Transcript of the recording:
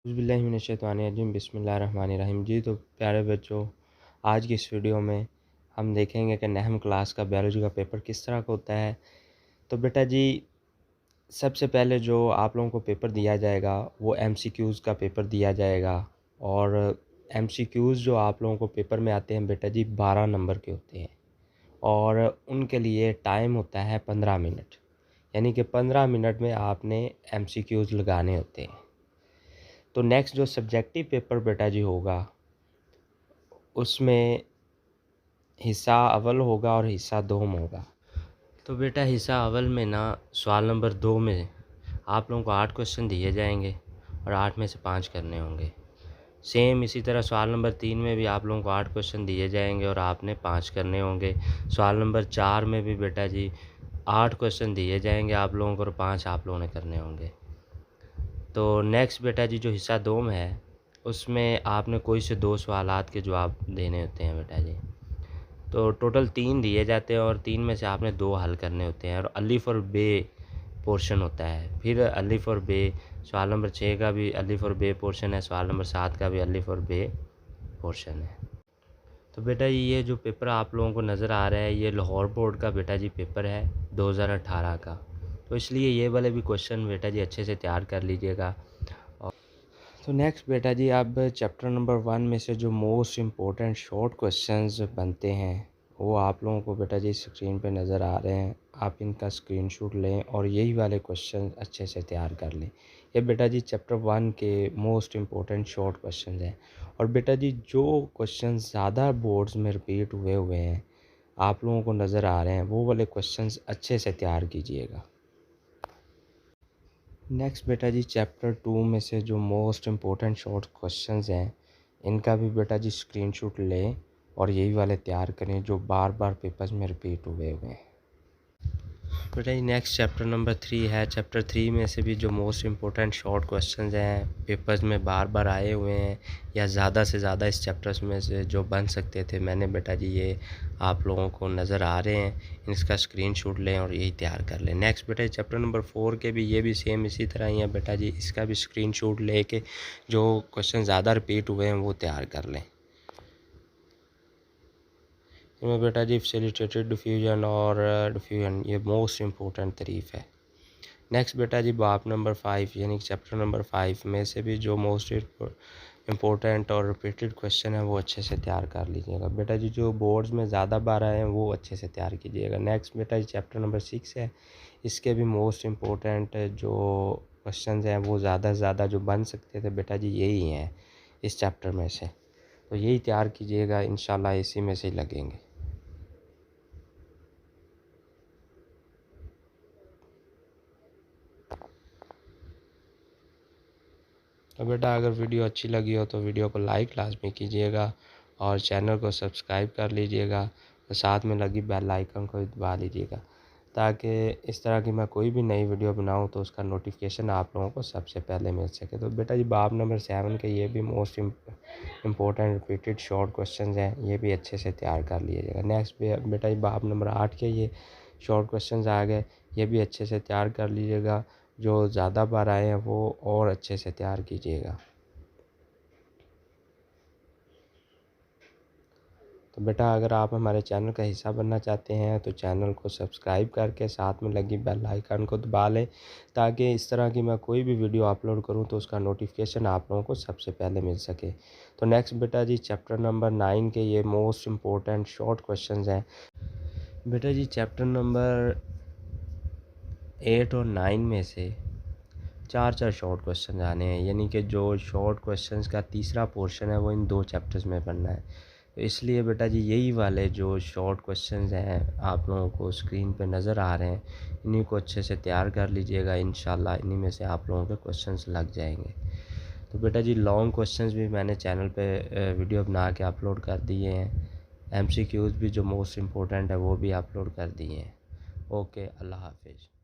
बिस्मिल्लाहिर्रहमानिर्रहीम बिस्मिल्लाहिर्रहमानिर्रहीम। जी तो प्यारे बच्चों, आज की इस वीडियो में हम देखेंगे कि नहम क्लास का बायोलॉजी का पेपर किस तरह का होता है। तो बेटा जी, सबसे पहले जो आप लोगों को पेपर दिया जाएगा वो एमसीक्यूज़ का पेपर दिया जाएगा। और एमसीक्यूज़ जो आप लोगों को पेपर में आते हैं बेटा जी 12 नंबर के होते हैं और उनके लिए टाइम होता है 15 मिनट। यानी कि 15 मिनट में आपने एमसीक्यूज़ लगाने होते हैं। तो नेक्स्ट जो सब्जेक्टिव पेपर बेटा जी होगा उसमें हिस्सा अव्वल होगा और हिस्सा दोम होगा। तो बेटा हिस्सा अव्वल में ना सवाल नंबर 2 में आप लोगों को 8 क्वेश्चन दिए जाएंगे और 8 में से 5 करने होंगे। सेम इसी तरह सवाल नंबर 3 में भी आप लोगों को 8 क्वेश्चन दिए जाएंगे और आपने 5 करने होंगे। सवाल नंबर 4 में भी बेटा जी 8 क्वेश्चन दिए जाएंगे आप लोगों को और 5 आप लोगों ने करने होंगे। तो नेक्स्ट बेटा जी जो हिस्सा दोम है उसमें आपने कोई से 2 सवालात के जवाब देने होते हैं बेटा जी। तो टोटल 3 दिए जाते हैं और 3 में से आपने 2 हल करने होते हैं और अलिफ और बे पोर्शन होता है। फिर अलिफ और बे सवाल नंबर 6 का भी अलिफ और बे पोर्शन है, सवाल नंबर 7 का भी अलिफ और बे पोर्शन है। तो बेटा जी ये जो पेपर आप लोगों को नज़र आ रहा है ये लाहौर बोर्ड का बेटा जी पेपर है 2018 का। तो इसलिए ये वाले भी क्वेश्चन बेटा जी अच्छे से तैयार कर लीजिएगा। तो नेक्स्ट बेटा जी अब चैप्टर नंबर 1 में से जो मोस्ट इम्पोर्टेंट शॉर्ट क्वेश्चंस बनते हैं वो आप लोगों को बेटा जी स्क्रीन पे नज़र आ रहे हैं। आप इनका स्क्रीनशॉट लें और यही वाले क्वेश्चन अच्छे से तैयार कर लें। ये बेटा जी चैप्टर 1 के मोस्ट इम्पोर्टेंट शॉर्ट क्वेश्चंस हैं। और बेटा जी जो क्वेश्चन ज़्यादा बोर्ड्स में रिपीट हुए हैं आप लोगों को नज़र आ रहे हैं वो वाले क्वेश्चंस अच्छे से तैयार कीजिएगा। नेक्स्ट बेटा जी चैप्टर 2 में से जो मोस्ट इम्पोर्टेंट शॉर्ट क्वेश्चंस हैं इनका भी बेटा जी स्क्रीनशॉट लें और यही वाले तैयार करें जो बार बार पेपर्स में रिपीट हुए हैं। बेटा जी नेक्स्ट चैप्टर नंबर 3 है। चैप्टर 3 में से भी जो मोस्ट इम्पोर्टेंट शॉर्ट क्वेश्चंस हैं पेपर्स में बार बार आए हुए हैं या ज़्यादा से ज़्यादा इस चैप्टर्स में से जो बन सकते थे मैंने बेटा जी ये आप लोगों को नज़र आ रहे हैं, इसका स्क्रीनशॉट लें और यही तैयार कर लें। नेक्स्ट बेटा चैप्टर नंबर 4 के भी ये भी सेम इसी तरह ही है बेटा जी, इसका भी स्क्रीनशॉट ले के जो क्वेश्चन ज़्यादा रिपीट हुए हैं वो तैयार कर लें। इसमें बेटा जी फैसिलिटेटेड डिफ्यूजन और डिफ्यूजन ये मोस्ट इम्पोर्टेंट तारीफ है। नेक्स्ट बेटा जी बाब नंबर 5 यानी चैप्टर नंबर 5 में से भी जो मोस्ट इम्पोर्टेंट और रिपीटेड क्वेश्चन है वो अच्छे से तैयार कर लीजिएगा। बेटा जी जो बोर्ड्स में ज़्यादा बार आए हैं वो अच्छे से तैयार कीजिएगा। नेक्स्ट बेटा जी चैप्टर नंबर 6 है, इसके भी मोस्ट इम्पोर्टेंट जो क्वेश्चन हैं वो ज़्यादा से ज़्यादा जो बन सकते थे बेटा जी यही हैं इस चैप्टर में से। तो यही तैयार कीजिएगा, इंशाल्लाह इसी में से ही लगेंगे। तो बेटा अगर वीडियो अच्छी लगी हो तो वीडियो को लाइक लाजमी कीजिएगा और चैनल को सब्सक्राइब कर लीजिएगा और साथ में लगी बेल आइकन को दबा लीजिएगा ताकि इस तरह की मैं कोई भी नई वीडियो बनाऊं तो उसका नोटिफिकेशन आप लोगों को सबसे पहले मिल सके। तो बेटा जी बाब नंबर 7 के ये भी most important repeated short question हैं, ये भी अच्छे से तैयार कर लीजिएगा। नेक्स्ट बेटा जी बाब नंबर 8 के ये शॉर्ट क्वेश्चन आ गए, ये भी अच्छे से तैयार कर लीजिएगा। जो ज़्यादा बार आए हैं वो और अच्छे से तैयार कीजिएगा। तो बेटा अगर आप हमारे चैनल का हिस्सा बनना चाहते हैं तो चैनल को सब्सक्राइब करके साथ में लगी बेल आइकन को दबा लें ताकि इस तरह की मैं कोई भी वीडियो अपलोड करूं तो उसका नोटिफिकेशन आप लोगों को सबसे पहले मिल सके। तो नेक्स्ट बेटा जी चैप्टर नंबर 9 के ये मोस्ट इम्पोर्टेंट शॉर्ट क्वेश्चंस हैं। बेटा जी चैप्टर नंबर 8 और 9 में से 4 शॉर्ट क्वेश्चन आने हैं, यानी कि जो शॉर्ट क्वेश्चंस का तीसरा पोर्शन है वो इन 2 चैप्टर्स में पढ़ना है। तो इसलिए बेटा जी यही वाले जो शॉर्ट क्वेश्चंस हैं आप लोगों को स्क्रीन पे नज़र आ रहे हैं इन्हीं को अच्छे से तैयार कर लीजिएगा, इंशाल्लाह इन्हीं में से आप लोगों के क्वेश्चंस लग जाएंगे। तो बेटा जी लॉन्ग क्वेश्चंस भी मैंने चैनल पे वीडियो बना के अपलोड कर दिए हैं, एमसीक्यूज़ भी जो मोस्ट इम्पोर्टेंट है वो भी अपलोड कर दिए हैं। ओके, अल्लाह हाफिज़।